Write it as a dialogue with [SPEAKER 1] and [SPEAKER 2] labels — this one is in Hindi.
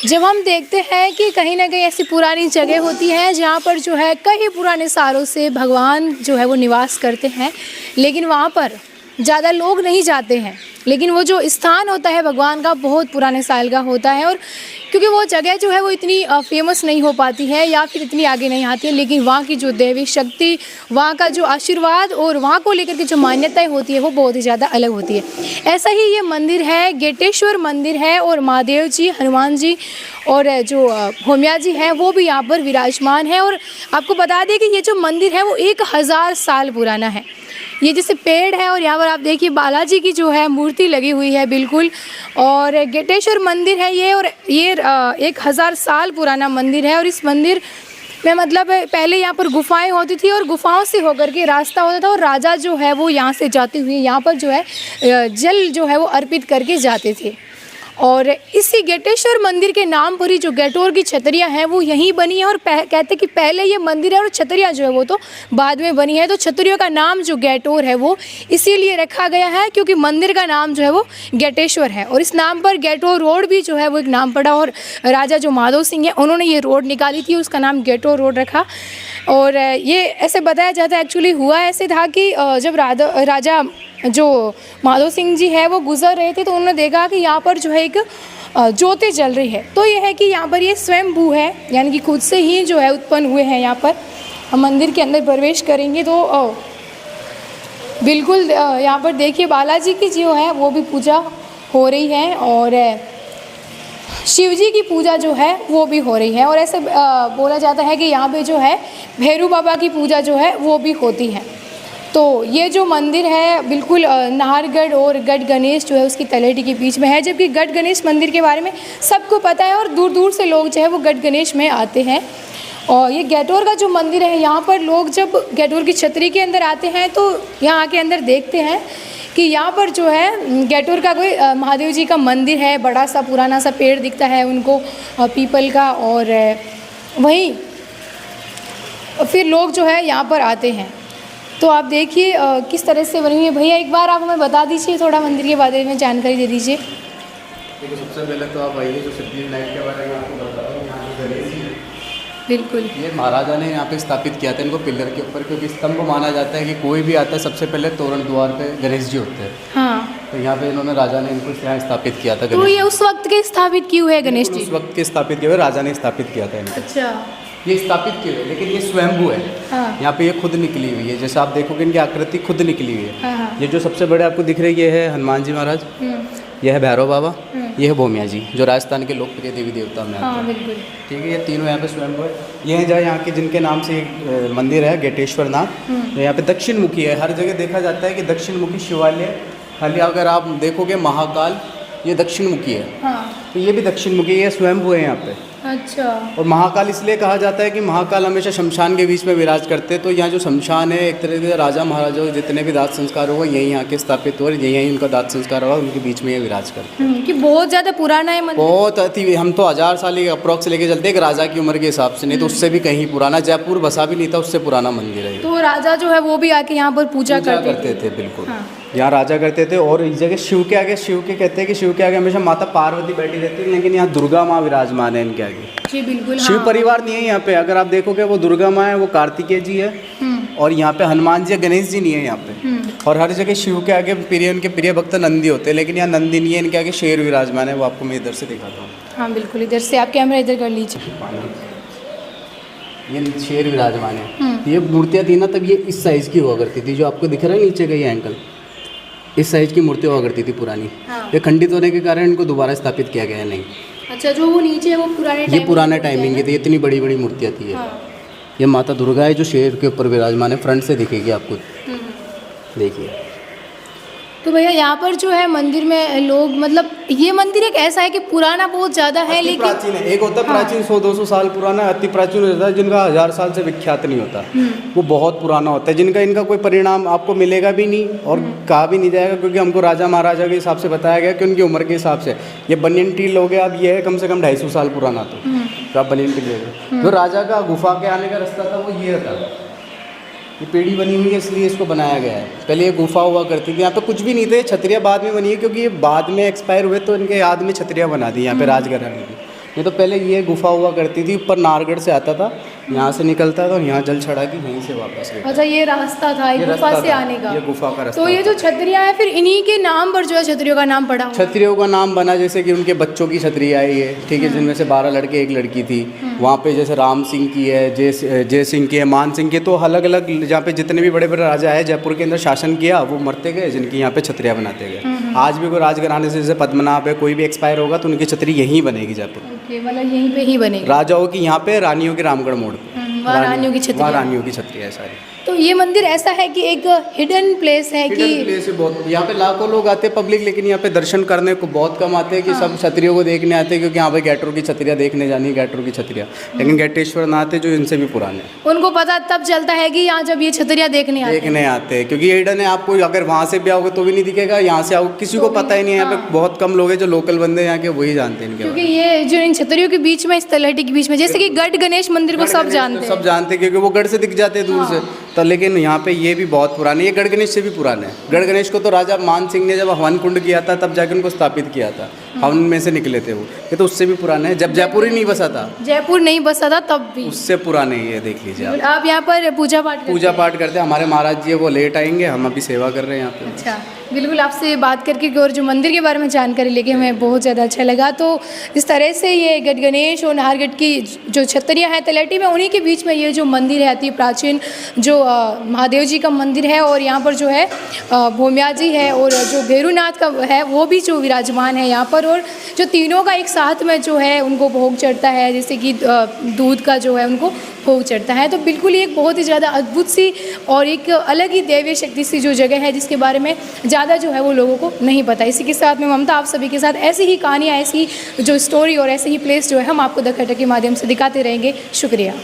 [SPEAKER 1] जब हम देखते हैं कि कहीं ना कहीं ऐसी पुरानी जगह होती है जहाँ पर जो है कई पुराने सालों से भगवान जो है वो निवास करते हैं, लेकिन वहाँ पर ज़्यादा लोग नहीं जाते हैं, लेकिन वो जो स्थान होता है भगवान का बहुत पुराने साल का होता है। और क्योंकि वो जगह जो है वो इतनी फेमस नहीं हो पाती है या फिर इतनी आगे नहीं आती है, लेकिन वहाँ की जो दैवी शक्ति, वहाँ का जो आशीर्वाद और वहाँ को लेकर के जो मान्यताएं होती है वो बहुत ही ज़्यादा अलग होती है। ऐसा ही ये मंदिर है, गेटेश्वर मंदिर है, और महादेव जी, हनुमान जी और जो भोमिया जी हैं वो भी यहाँ पर विराजमान है। और आपको बता दें कि ये जो मंदिर है वो 1000 साल पुराना है। ये जैसे पेड़ है और यहाँ पर आप देखिए बालाजी की जो है मूर्ति लगी हुई है बिल्कुल, और गेटेश्वर मंदिर है ये, और ये 1000 साल पुराना मंदिर है। और इस मंदिर में मतलब पहले यहाँ पर गुफाएं होती थी और गुफाओं से होकर के रास्ता होता था, और राजा जो है वो यहाँ से जाते हुए यहाँ पर जो है जल जो है वो अर्पित करके जाते थे। और इसी गेटेश्वर मंदिर के नाम पर ही जो गेटोर की छतरियाँ हैं वो यहीं बनी है। और कहते कि पहले ये मंदिर है और छतरियाँ जो है वो तो बाद में बनी है। तो छतरियों का नाम जो गेटोर है वो इसीलिए रखा गया है क्योंकि मंदिर का नाम जो है वो गेटेश्वर है, और इस नाम पर गेटोर रोड भी जो है वो एक नाम पड़ा। और राजा जो माधो सिंह है उन्होंने ये रोड निकाली थी, उसका नाम गेटोर रोड रखा। और ये ऐसे बताया जाता है, एक्चुअली हुआ ऐसे था कि जब राजा जो माधो सिंह जी है वो गुजर रहे थे तो उन्होंने देखा कि यहाँ पर जो है एक ज्योति जल रही है। तो ये है कि यहाँ पर ये स्वयंभू है, यानी कि खुद से ही जो है उत्पन्न हुए हैं। यहाँ पर हम मंदिर के अंदर प्रवेश करेंगे तो बिल्कुल यहाँ पर देखिए बालाजी की जो है वो भी पूजा हो रही है, और शिव जी की पूजा जो है वो भी हो रही है। और ऐसे बोला जाता है कि यहाँ पे जो है भैरू बाबा की पूजा जो है वो भी होती है। तो ये जो मंदिर है बिल्कुल नाहरगढ़ और गढ़ गणेश जो है उसकी तलहटी के बीच में है, जबकि गढ़ गणेश मंदिर के बारे में सबको पता है और दूर दूर से लोग जो है वो गढ़ गणेश में आते हैं। और ये गेटोर का जो मंदिर है यहाँ पर लोग जब गेटोर की छतरी के अंदर आते हैं तो यहाँ आके अंदर देखते हैं कि यहाँ पर जो है गेटोर का कोई महादेव जी का मंदिर है, बड़ा सा पुराना सा पेड़ दिखता है उनको पीपल का, और वहीं फिर लोग जो है यहाँ पर आते हैं। तो आप देखिए किस तरह से बनी हुई है। भैया एक बार आप हमें बता दीजिए थोड़ा मंदिर के बारे में जानकारी दे दीजिए।
[SPEAKER 2] देखिए सबसे पहले तो आप आइए जो सिद्धि विनायक के बारे में आपको बता दूँ, यहाँ पे गणेश जी हैं।
[SPEAKER 1] बिल्कुल,
[SPEAKER 2] ये महाराजा ने यहाँ पे स्थापित किया था इनको पिलर के ऊपर, क्योंकि स्तंभ माना जाता है कि कोई भी आता है सबसे पहले तोरण द्वार पे गणेश जी होते हैं।
[SPEAKER 1] हाँ,
[SPEAKER 2] तो यहाँ पे इन्होंने राजा ने इनको यहाँ स्थापित किया था।
[SPEAKER 1] तो ये उस वक्त के स्थापित किए हुए गणेश जी?
[SPEAKER 2] उस वक्त के स्थापित किए हुए राजा ने स्थापित किया था इनको।
[SPEAKER 1] अच्छा,
[SPEAKER 2] ये स्थापित किए हुए, लेकिन ये स्वयंभू है।
[SPEAKER 1] हाँ,
[SPEAKER 2] यहाँ पे ये खुद निकली हुई है, जैसे आप देखोगे इनकी आकृति खुद निकली हुई है।
[SPEAKER 1] हाँ, हाँ,
[SPEAKER 2] ये जो सबसे बड़े आपको दिख रहे हैं ये है हनुमान जी महाराज, ये है भैरव बाबा, ये है भोमिया जी जो राजस्थान के लोकप्रिय देवी देवता में आते
[SPEAKER 1] हाँ,
[SPEAKER 2] हैं।
[SPEAKER 1] बिल्कुल,
[SPEAKER 2] ठीक है, ये तीनों यहाँ पे स्वयंभू है। ये हैं जहाँ यहाँ के जिनके नाम से एक मंदिर है गेटेश्वर नाथ, जो यहाँ पे दक्षिण मुखी है। हर जगह देखा जाता है कि दक्षिण मुखी शिवालय, खाली अगर आप देखोगे महाकाल ये दक्षिण मुखी है,
[SPEAKER 1] हाँ,
[SPEAKER 2] तो ये भी दक्षिण मुखी है, स्वयंभू है यहाँ पे।
[SPEAKER 1] अच्छा,
[SPEAKER 2] और महाकाल इसलिए कहा जाता है कि महाकाल हमेशा शमशान के बीच में विराज करते हैं। तो यहाँ जो शमशान है एक तरह से राजा महाराजा जितने भी दाह संस्कार हुआ यहीं यहाँ के स्थापित हुए, यहीं उनका दाह संस्कार हुआ, उनके बीच में ये विराज करते हैं।
[SPEAKER 1] कि बहुत ज़्यादा पुराना है मंदिर?
[SPEAKER 2] बहुत अति, हम तो 1000 साल अप्रॉक्स लेके चलते एक राजा की उम्र के हिसाब से, नहीं तो उससे भी कहीं पुराना। जयपुर बसा भी नहीं था, उससे पुराना मंदिर है।
[SPEAKER 1] तो राजा जो है वो भी आके यहाँ पर पूजा करते
[SPEAKER 2] थे। बिल्कुल,
[SPEAKER 1] हाँ,
[SPEAKER 2] यहाँ राजा करते थे। और इस जगह शिव के आगे, शिव के कहते हैं कि शिव के आगे हमेशा माता पार्वती बैठी रहती है, लेकिन यहाँ दुर्गा माँ विराजमान है इनके आगे।
[SPEAKER 1] जी बिल्कुल,
[SPEAKER 2] शिव
[SPEAKER 1] हाँ,
[SPEAKER 2] परिवार नहीं है यहाँ पे। अगर आप देखोगे वो दुर्गा माँ है, वो कार्तिकेय जी है, और यहाँ पे हनुमान जी, गणेश जी नहीं है यहाँ पे। और हर जगह शिव के आगे उनके प्रिय भक्त नंदी होते हैं, लेकिन यहाँ नंदी नहीं है, इनके आगे शेर विराजमान है। वो आपको मैं इधर से दिखाता हूँ।
[SPEAKER 1] हाँ बिल्कुल, इधर से आप कैमरा इधर कर लीजिए।
[SPEAKER 2] ये शेर विराजमान है। ये मूर्तियाँ थी ना तब ये इस साइज़ की हुआ करती थी, जो आपको दिख रहा है नीचे का ये एंकल, इस साइज़ की मूर्ति हुआ करती थी पुरानी।
[SPEAKER 1] हाँ,
[SPEAKER 2] ये खंडित होने के कारण इनको दोबारा स्थापित किया गया है। नहीं,
[SPEAKER 1] अच्छा, जो वो नीचे है वो पुराने
[SPEAKER 2] टाइमिंग की थी, इतनी बड़ी बड़ी मूर्तियाँ थी ये।
[SPEAKER 1] हाँ,
[SPEAKER 2] ये माता दुर्गा है जो शेर के ऊपर विराजमान है, फ्रंट से दिखेगी आपको, देखिए।
[SPEAKER 1] तो भैया यहाँ पर जो है मंदिर में लोग, मतलब ये मंदिर एक ऐसा है कि पुराना बहुत ज़्यादा है,
[SPEAKER 2] अति
[SPEAKER 1] लेकिन
[SPEAKER 2] प्राचीन है। एक होता है प्राचीन 100-200 साल पुराना, अति प्राचीन होता है जिनका 1000 साल से विख्यात नहीं होता, वो बहुत पुराना होता है, जिनका इनका कोई परिणाम आपको मिलेगा भी नहीं और कहा भी नहीं जाएगा, क्योंकि हमको राजा महाराजा के हिसाब से बताया गया कि उनकी उम्र के हिसाब से। ये बनियन ट्री लोगे अब, ये है कम से कम 250 साल पुराना। तो आप बनियन ट्री लोगे, जो राजा का गुफा के आने का रास्ता था वो ये था। ये पेड़ी बनी हुई है इसलिए इसको बनाया गया है। पहले ये गुफा हुआ करती थी, यहाँ पे कुछ भी नहीं थे। छतरियाँ बाद में बनी है, क्योंकि ये बाद में एक्सपायर हुए तो इनके याद में छतरियाँ बना दी यहाँ पे राजघराने की। ये तो पहले ये गुफा हुआ करती थी, ऊपर नारगढ़ से आता था, यहाँ से निकलता था और यहाँ जल चढ़ा के यहीं से वापस गया।
[SPEAKER 1] अच्छा, ये रास्ता था
[SPEAKER 2] ये
[SPEAKER 1] गुफा
[SPEAKER 2] रास्ता
[SPEAKER 1] से
[SPEAKER 2] था,
[SPEAKER 1] आने का।
[SPEAKER 2] ये गुफा का रास्ता
[SPEAKER 1] तो ये जो छतरियाँ हैं फिर इन्हीं के नाम पर जो है छतरियों का नाम पड़ा हुआ है?
[SPEAKER 2] छतरियों का नाम बना, जैसे कि उनके बच्चों की छतरी आई है, ठीक है, जिनमें से 12 लड़के 1 लड़की थी। वहाँ पे जैसे राम सिंह की है, जय सिंह की है, मान सिंह की, तो अलग अलग जहाँ पे जितने भी बड़े बड़े राजा है जयपुर के अंदर शासन किया, वो मरते गए, जिनकी यहाँ पे छतरियाँ बनाते गए। आज भी कोई राजघराने से जैसे पद्मनाभ है, कोई भी एक्सपायर होगा तो उनकी छतरी यहीं बनेगी जयपुर।
[SPEAKER 1] ओके, मतलब यहीं पे ही बनेगी।
[SPEAKER 2] राजाओं की यहाँ पे, रानियों के रामगढ़ मोड़ पे
[SPEAKER 1] वहाँ रानियों की छतरी,
[SPEAKER 2] वहाँ रानियों की छतरी है सारी।
[SPEAKER 1] तो ये मंदिर ऐसा है कि एक हिडन प्लेस है कि
[SPEAKER 2] हिडन प्लेस है बहुत। यहाँ पे लाखों लोग आते हैं पब्लिक, लेकिन यहाँ पे दर्शन करने को बहुत कम आते हैं कि सब छतरियों को देखने आते हैं, क्योंकि यहाँ पे गैटरों की छतरियाँ देखने जानी है, गैटरों की छतरियाँ। लेकिन गैटेश्वर नाथ है जो इनसे भी पुराने,
[SPEAKER 1] उनको पता तब चलता है कि यहाँ जब ये छतरियाँ देखने आते हैं।
[SPEAKER 2] देखने आते हैं, क्योंकि ये हिडन है। आपको अगर वहाँ से भी आओगे तो भी नहीं दिखेगा, यहाँ से आओ किसी को पता ही नहीं है। यहाँ पे बहुत कम लोग हैं जो लोकल बंदे यहाँ के, वही जानते हैं इनके बारे में।
[SPEAKER 1] क्योंकि ये जो इन छतरियों के बीच में, इस तलहटी के बीच में, जैसे कि गढ़ गणेश मंदिर को सब जानते हैं,
[SPEAKER 2] सब जानते हैं, क्योंकि वो गढ़ से दिख जाते हैं दूर से। तो लेकिन यहाँ पे ये भी बहुत पुराने, ये गढ़ गणेश से भी पुराने हैं। गढ़ गणेश को तो राजा मान सिंह ने जब हवन कुंड किया था तब जाकर उनको स्थापित किया था, हवन में से निकले थे वो। ये तो उससे भी पुराने हैं, जब जयपुर ही नहीं बसा था,
[SPEAKER 1] जयपुर नहीं बसा था तब भी,
[SPEAKER 2] उससे पुराने ये देख लीजिए आप।
[SPEAKER 1] आप यहाँ पर पूजा पाठ करते
[SPEAKER 2] पूजा पाठ करते हैं, हमारे महाराज जी है वो लेट आएंगे, हम अभी सेवा कर रहे हैं यहाँ पे।
[SPEAKER 1] अच्छा, बिल्कुल आपसे बात करके और जो मंदिर के बारे में जानकारी लेके हमें बहुत ज़्यादा अच्छा लगा। तो इस तरह से ये गढ़ गणेश और नाहरगढ़ की जो छतरियाँ हैं तलहटी में, उन्हीं के बीच में ये जो मंदिर है अति प्राचीन जो महादेव जी का मंदिर है, और यहाँ पर जो है भूमिया जी है और जो भैरूनाथ का है वो भी जो विराजमान है यहाँ पर, और जो तीनों का एक साथ में जो है उनको भोग चढ़ता है, जैसे कि दूध का जो है उनको भोग चढ़ता है। तो बिल्कुल एक बहुत ही ज़्यादा अद्भुत सी और एक अलग ही दैवीय शक्ति सी जो जगह है, जिसके बारे में ज़्यादा जो है वो लोगों को नहीं पता। इसी के साथ में ममता आप सभी के साथ ऐसी ही कहानियाँ, ऐसी जो स्टोरी और ऐसे ही प्लेस जो है हम आपको द खटर के माध्यम से दिखाते रहेंगे। शुक्रिया।